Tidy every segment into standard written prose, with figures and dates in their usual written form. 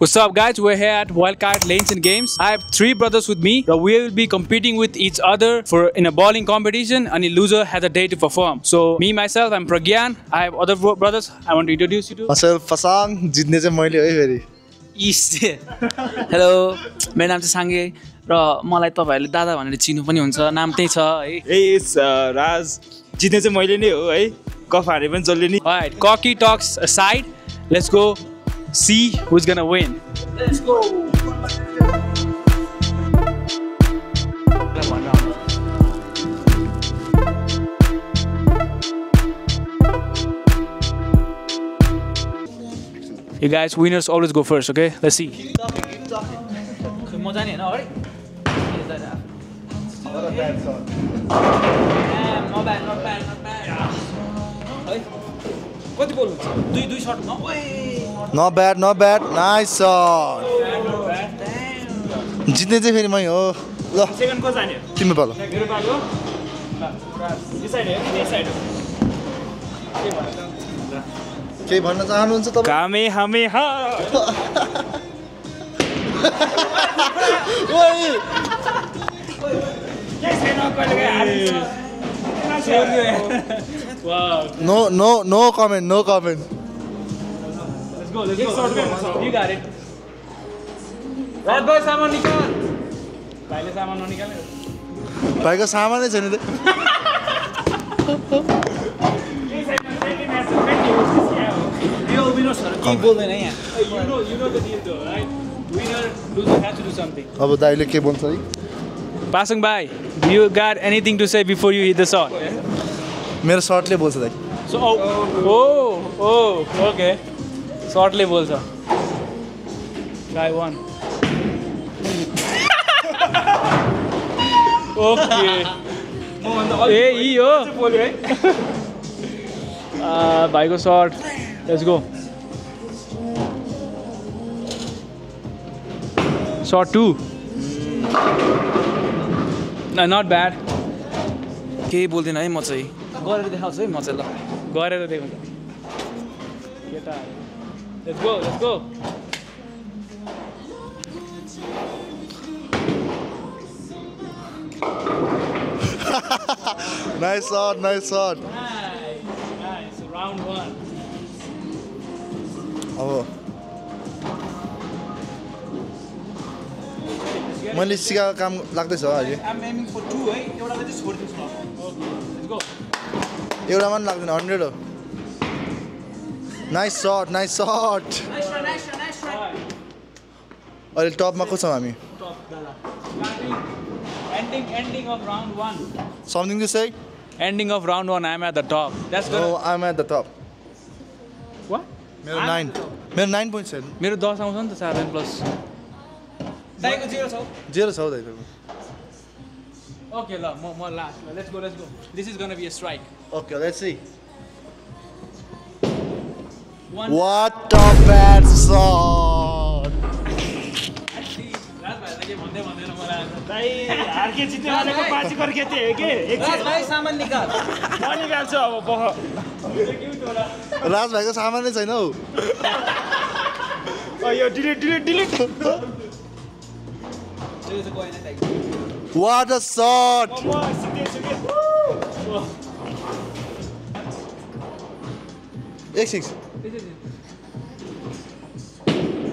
What's up, guys? We're here at Wildcard Lanes and Games. I have 3 brothers with me. So we will be competing with each other in a bowling competition, and the loser has a day to perform. So me myself, I'm Pragyan. I have other brothers. I want to introduce you to. Myself, Fasang. जित्ने चाहिँ मैले है फेरि. Hello, मेरो नाम चाहिँ साङ्गे र मलाई तपाईहरुले दादा भनेर चिन्नु पनि हुन्छ. नाम त्यही छ है. Hey, it's Raz. जित्ने चाहिँ मैले नै हो है. कफ हारे पनि जसले नि. Alright, cocky talks aside. Let's go see who's gonna win. Let's go. You guys, winners always go first, okay? Let's see. Keep talking. Not bad. Not bad. Nice shot. जित्ने चाहिँ फेरि मै हो. ल. सेकेन्ड को जाने? तिम्रो पालो. मेरो पालो. यो साइड हो, यो साइड हो. केही भन्न चाहनुहुन्छ तपाईँ? कामे हामी हा. ओइ. के छैन कहिले हारिन्छ. Wow. No comment. Let's go. You got it. Red boy, सामान निकाल. भाइले सामान ननिकाल्नु. भाइको सामानै छैन त. के बोल्दैन यहाँ. You know the deal though, right? Winner, loser has to do something. अब दाइले के भन्छ है? Passing by, you got anything to say before you hit the shot? मेरो सर्टले बोल्छ दाइ. So, okay. Shortly बोल्छ. Guy won. Okay. Hey, yo. भाइको shot. Let's go. Shot 2. No, not bad. केही बोल्दिन है म चाहिँ. गरेर देखाउँछु है म चाहिँ ल. गरेर देखाउँछु. केटा. Let's go. Nice shot. Nice. Round 1. अब मैले सिकाएको काम लाग्दैछ अहिले. I'm aiming for 2 है. एउटाले चाहिँ छोड्दिन्छु ल. Okay. Let's go. एउटामा पनि लाग्दैन 100 हो. Nice shot. Nice try. अहिले टपमा को छौँ हामी? Top दादा. Ending of round 1. Something to say? Ending of round 1, I'm at the top. That's good. No, I'm at the top. What? मेरो 9. मेरो 9.7. मेरो 10 आउँछ नि त 7 प्लस. दाइको 0 छ. 0 छ दाइको. Okay, ल म last. Let's go. This is going to be a strike. Okay, let's see. What a bad shot. दाइ हार्के जित्ने भनेको पाँची करके थिए के राज भाइ सामान निकाल. म निकाल्छु अब बह. राज भाइको सामान नै छैन हौ. यो delete. What a shot. X6.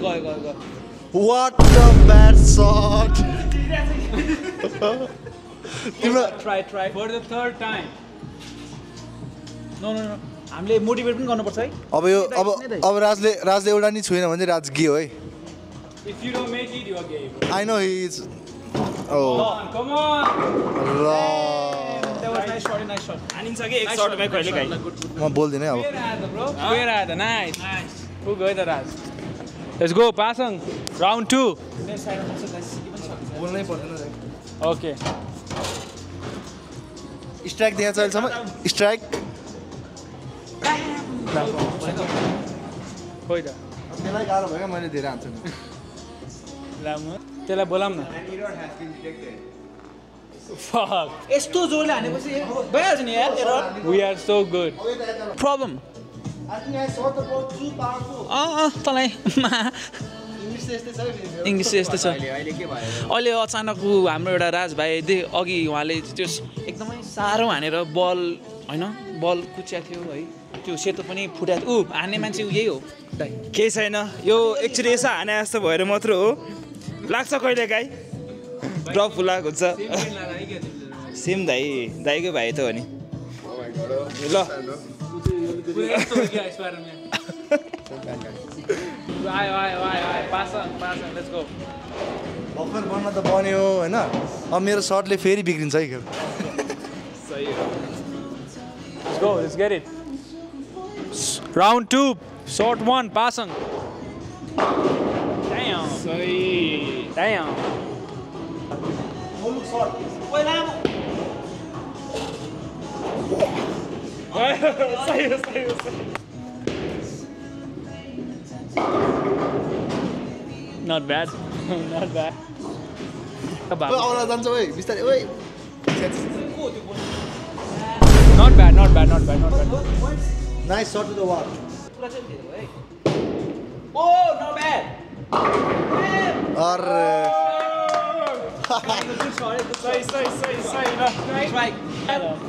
Go. What a bad shot. Try for the 3rd time. No. हामीले मोटिभेट पनि गर्नुपर्छ है. अब राजले एउटा नि छुएन भने राज गियो है. If you don't make it, you are gay. I know he is. Oh. Come on. That was nice shot. हानिन्छ के एक शटमै कहिले काहीँ. म बोल्दिन है अब. Where are the nice. Who गयो त राज? Let's go, Pasang. Round 2. बोल्नै पर्दैन. Okay. स्ट्राइक दिन्छ अहिलेसम्म. स्ट्राइक. खोइ त. त्यसलाई गाह्रो भयो मैले धेरै हान्छु नि. त्यसलाई बोलाम न. Fuck. यस्तो जोरले हानेपछि भइहाल्छ नि यार तेरो. We are so good. Problem. I think I saw the ball too powerful. तँलाई इङ्ग्लिस यस्तै छ अहिले अचानक हाम्रो एउटा राज भाइ अघि उहाँले त्यो एकदमै साह्रो हानेर बल होइन बल कुच्याएको थियो है त्यो सेतो पनि फुटाएको हान्ने मान्छे यही हो केही छैन यो एकचोटि यसो हाने जस्तो भएर मात्र हो लाग्छ कहिले काहीँ ड्रप फुलाएको हुन्छ सेम दाइकै भाइ त हो नि ल भर्खर बन्न त बन्यो होइन अब मेरो सर्टले फेरि बिग्रिन्छ है खेल Let's go, let's get it. Round 2, short 1, Pasang. Damn. Damn. Not bad. Not bad. आउला जान्छ ओइ बिस्तारै ओइ Not bad, not bad, not bad, not bad. Nice shirt to the wall Oh, not bad. अरे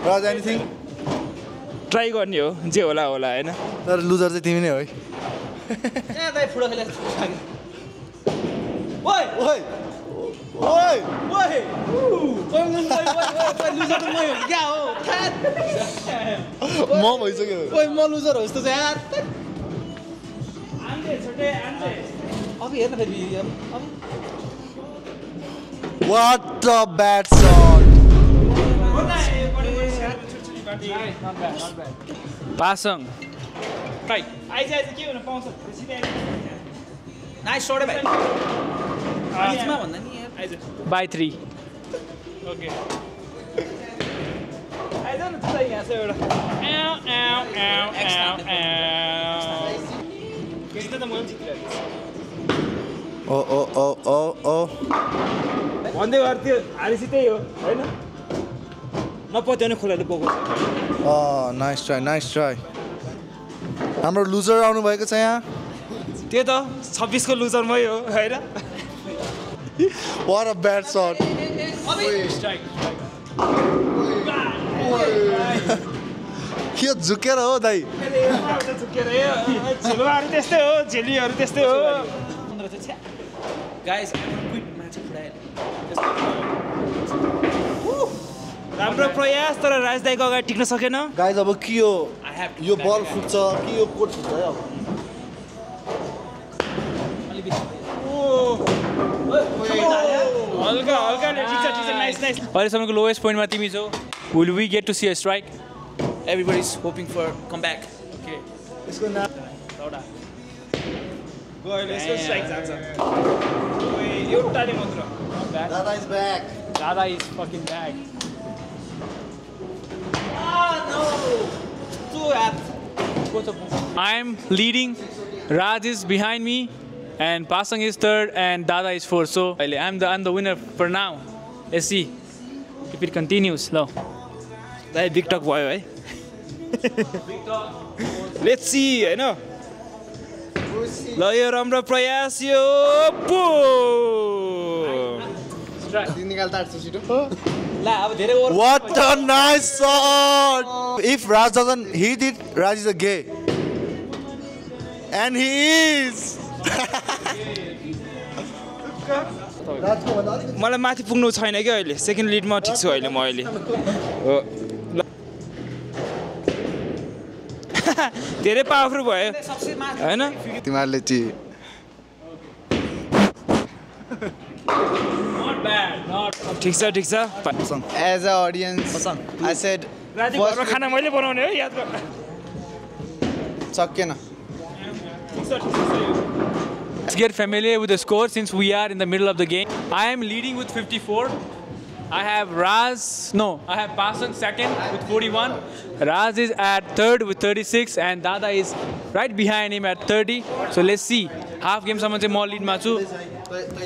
राज एनिथिङ ट्राई गर्ने हो जे होला होइन तर लुजर चाहिँ तिमी नै हो है ओइ ओइ ओइ म भइसक्यो म लुजर हो जस्तो छ यार अब हेर्न फेरि What a bad shot! Pasang. Right. Nice shot है भाइ बीचमा भन्दा नि यार By 3. ओके आइज न त यहाँ छ एउटा जित्न त म जितिरहेको ओ ओ ओ ओ ओ भन्दै गर्थ्यो हारिसी त्यही हो होइन नपत्याउने खोलाले गएको नाइस ट्राई हाम्रो लुजर आउनु भएको छ यहाँ त्यो त 26 को लुजर मै हो हैन What a bad shot! के झुकेर हो दाइ झेलुवाहरू त्यस्तै हो झेलीहरू त्यस्तै हो गाइस क्विट म्याच फुडायो राम्रो प्रयास तर राजदाईको अगाडि टिक्न सकेन गाइज अब के यो बल फुट्छ कि यो कोट फुट्छ है अब हल्का हल्का ठिक छ नाइस अहिलेसम्मको लोएस्ट पोइन्टमा तिमी छौ will we get to see a strike everybody is hoping for come back okay यसको नाम गयो यसको स्ट्राइक जान्छ ओए एउटाले मात्र दादा is back Dada is fucking back. I am leading, Raj is behind me, and Pasang is third, and Dada is fourth. So I'm the winner for now. Let's see if it continues. No. दाइ big talk भयो है let's see हैन ल यो राम्रो प्रयास यो What a nice shot! If Raj doesn't hit it, Raj is a gay. And he is! मलाई माथि पुग्नु छैन के अहिले सेकेन्ड लिडमा ठिक छु अहिले म अहिले हो धेरै पावरफुल भयो हैन तिमीहरुले चाहिँ ठिक छ As an audience, I said, राति घरमा खाना मैले बनाउने हो याद गर सकेन Let's get familiar with the score since we are in the middle of the game. I am leading with 54. I have Pasang second with 41. Raz is at third with 36, and Dada is right behind him at 30. So let's see. Half game someone say more lead machu.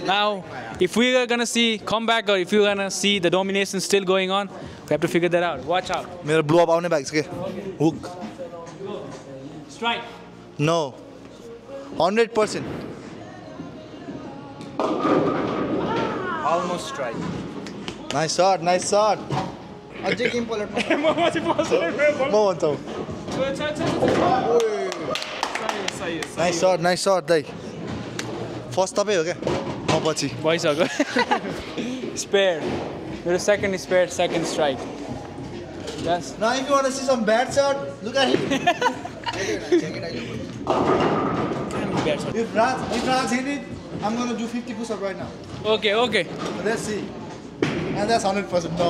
Now, if we are gonna see comeback or if you're gonna see the domination still going on, we have to figure that out. Watch out. मेरो blow up आउने भएको छ के hook Strike. No 100% Almost strike. Nice shot, nice shot. अझै game पलट म भन्छौ Nice shot, दाइ फर्स्ट तपाईँ हो क्या म पछि भइसक्यो स्पेयर मेरो सेकेन्ड स्पेयर सेकेन्ड स्ट्राइक यस Now if you want to see some bad shot, look at him. If Raj hit it, I'm going to do 50 push-up right now. Okay okay Let's see. And that's 100% no.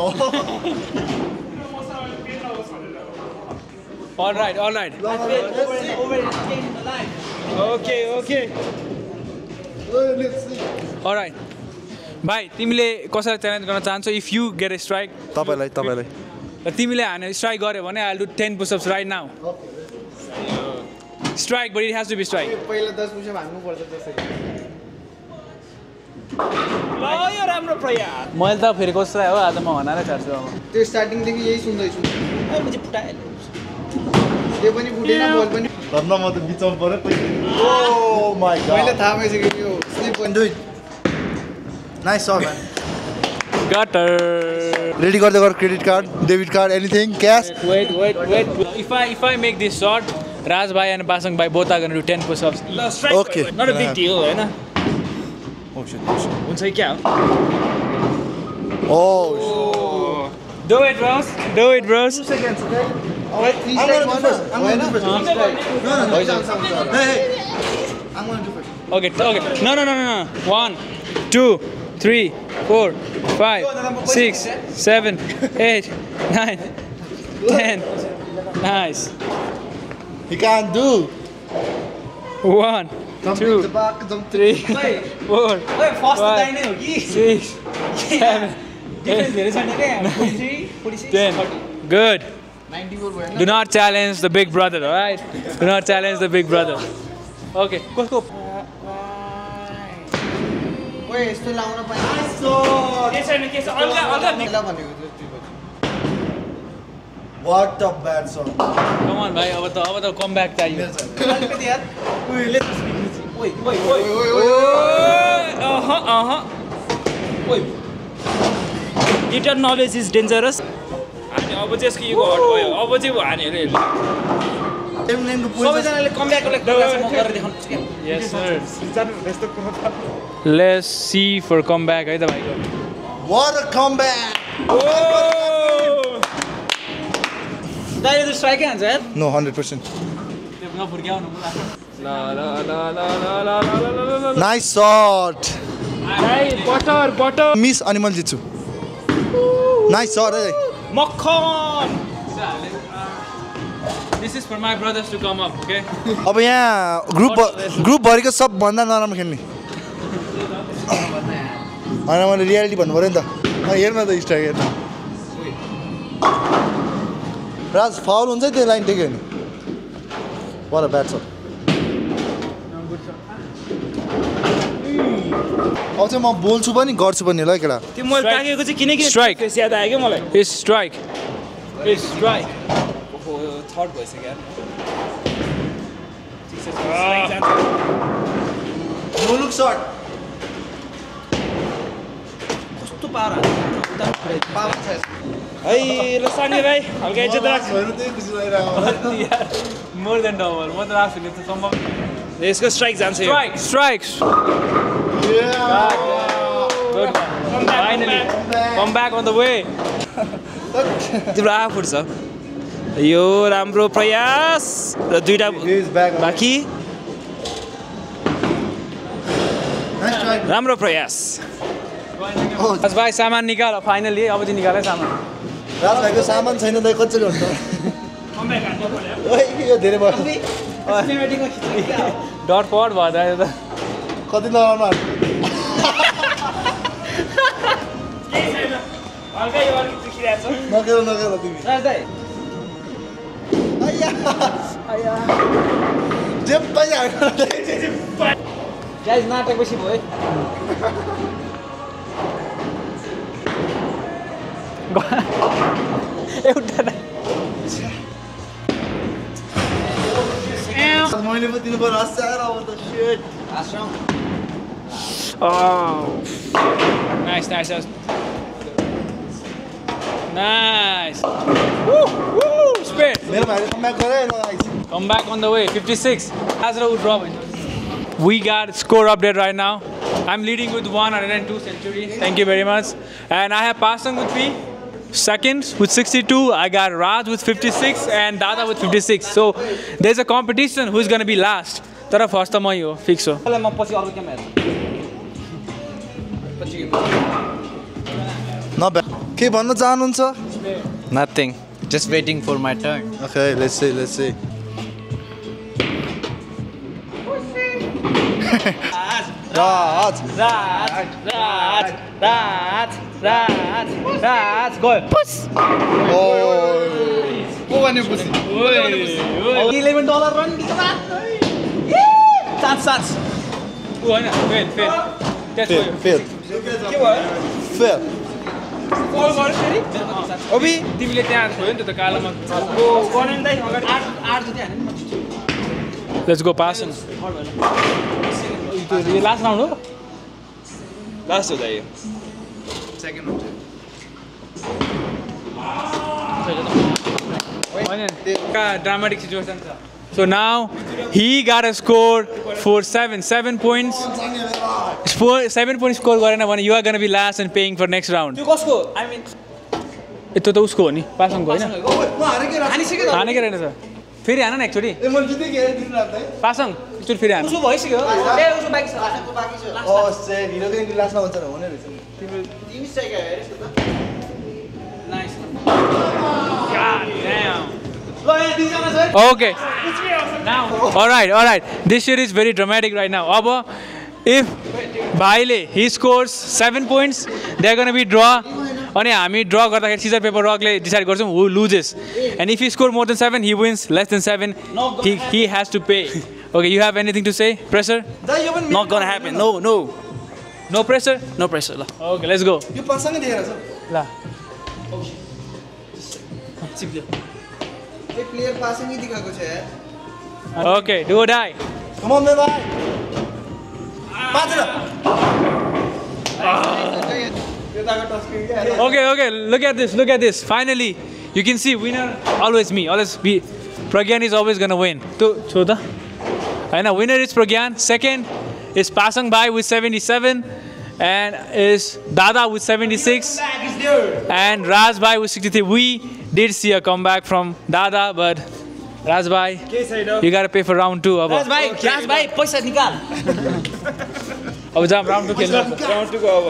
All right. Okay. Let's see. All right. भाइ तिमीले कसरी challenge गर्न चाहन्छौ if you get a strike तपाईलाई र तिमीले हाने strike गर्यो भने I will do 10 pushups right now strike but it has to be strike पहिला 10 पुशअप हान्नु पर्छ त्यसरी ल यो राम्रो प्रयास मैले त फेरि कसरी हो आज म हनारै छाड्छु अब त्यो स्टार्टिङ देखि यही सुन्दैछु पछि फुटाएँ त्यो पनि फुटेन बल पनि धन्न म त बिचमा परे Oh my god. मैले थाहा भइसक्यो यो sleep And do it. Nice shot, man. Gutter. Ready got the credit card, debit card, anything, cash? Wait. If I make this shot, Raj bhai and Basang bhai both are going to do 10 push-ups. Okay. Not a big deal, हैन Oh shit. हुन्छ कि क्या हो Oh. Do it, bros. 2 seconds, okay? Alright, 3 strikes. I'm going to do first. No. Hey. I'm going to do first. Okay. No. 1, 2, 3, 4, 5, 6, 7, 8, 9, 10. Nice. He can't do. 1, 2, 3, 4, 5, 6, 7, 8, 10. Good. Do not challenge the big brother, alright? Do not challenge the big brother. Okay, go. ओए यस्तो लाउन पाएन अलगा भनेको What a bad shot. Come on, bhai. अब त come back चाहियो. Guitar knowledge is dangerous. अनि अब चाहिँ यसको यो हट भयो अब चाहिँ हान्यो रे सबैजनाले कम ब्याक गरेर देखाउनुपर्छ क्या Yes, sir. Let's see for comeback है त भाइको. What a comeback. दाइले त स्ट्राइकै हान्छ यार No, 100%. त्यो नफुर्क्याउनु मलाई. Nice shot. Butter Miss animal जित्छु. Nice shot. Hey. मक्खन This is for my brothers to come up, okay? अब यहाँ ग्रुप भरिको सबभन्दा नराम्रो खेल्ने होइन मैले रियालिटी भन्नु पऱ्यो नि त हेर्न त स्ट्राइक हेर्न राज फाउल हुन्छ त्यो लाइन टेक्यो नि What a bad shot. अब चाहिँ म बोल्छु पनि गर्छु पनि ल केटा त्यो मैले ताकेको चाहिँ किनकि Strike. फेस याद आयो क्या मलाई It's strike. ओहो थर्ड भइसक्यो यार No look shot. कस्तो पावर है ल सानी भाइ हल्का इज्जत राख More than double. म त राख्छु नि त सम्भव. यसको स्ट्राइक जान्छ यो Strikes. Good one. Finally. Come back on the way. तिम्रो आफू फुट्छ यो राम्रो प्रयास र दुईटा बाँकी राम्रो प्रयास बस भाइ सामान निकाल फाइनली अब चाहिँ निकाल है सामान. राज भाइको सामान छैन त कसरी हुन्छ यो धेरै भयो डट फट भयो त यो त. कति नराम्रो हल्का यो अलिक दुखिरहेछ नखेर तिमी जे पनि गाइज नाटेपछि भयो एउटा मैले पो दिनु पर्यो हस्याएर अब त Oh. Nice. Nice. Woo! Spin. मेरो भाइले कमब्याक गरे ल guys Come back on the way. 56. Hazra would drop it. We got score update right now. I'm leading with 102 century. Thank you very much. And I have Pasang with me. Second with 62. I got Raj with 56 and Dada with 56. So there's a competition who's gonna be last. Tara first time I fix so. नब्याक के भन्न चाहनुहुन्छ Nothing. Just waiting for my turn. Okay, let's see. Raj, go. Push. को भन्ने pussy $11 run. Chance. Oh, I know. Fail. That's fail. Fail. ओबी तिमीले त्यहाँ खोयो नि त कालोमा Let's go passing. यो लास्ट राउन्ड हो लास्ट हो जायो dramatic situation. So now he got a score for 7 points. 7 points score garena भने you are gonna be last and paying for next round. त्यो कसको? I mean त्यो त उसको हो नि पासङको हैन म हारेकै हानिसक्यो हानेकै रहेन त फेरि हान न एकचोटी ए मैले जिते के दिन रात है पासङ एकचोटी फेरि हान उसको भइसक्यो ए उसको बाइक छ ओ से हिरोकै इन्ट्री लास्टमा हुन्छ र हुने रहेछ तिमी चाहिँ के हेरेस् त Nice. God damn. Okay. Now, all right. This shit is very dramatic right now. Aba, if Bhaile he scores 7 points, they're gonna be draw. And हामी draw गर्दाखेरि scissor paper rock ले decide गर्छौं who loses. And if he score more than 7, he wins. Less than 7, he has to pay. Okay, you have anything to say? Pressure? Not gonna happen. No. No pressure? No pressure ल. Okay, let's go. यो पासँगै दिएर छ La. A player passing दिखाएको छ यार Okay, do or die. Come on मेरो भाइ पाँच Okay, look at this. Finally, you can see winner always me. Pragyan is always gonna win. So, Choda. I know winner is Pragyan. Second is Pasang Bhai with 77, and is Dada with 76, and Raj Bhai with 63. We did see a comeback from Dada, but Raj Bhai, you gotta pay for round 2. राज भाइ पैसा निकाल अब जाम round 2 खेल्नु round 2 को अब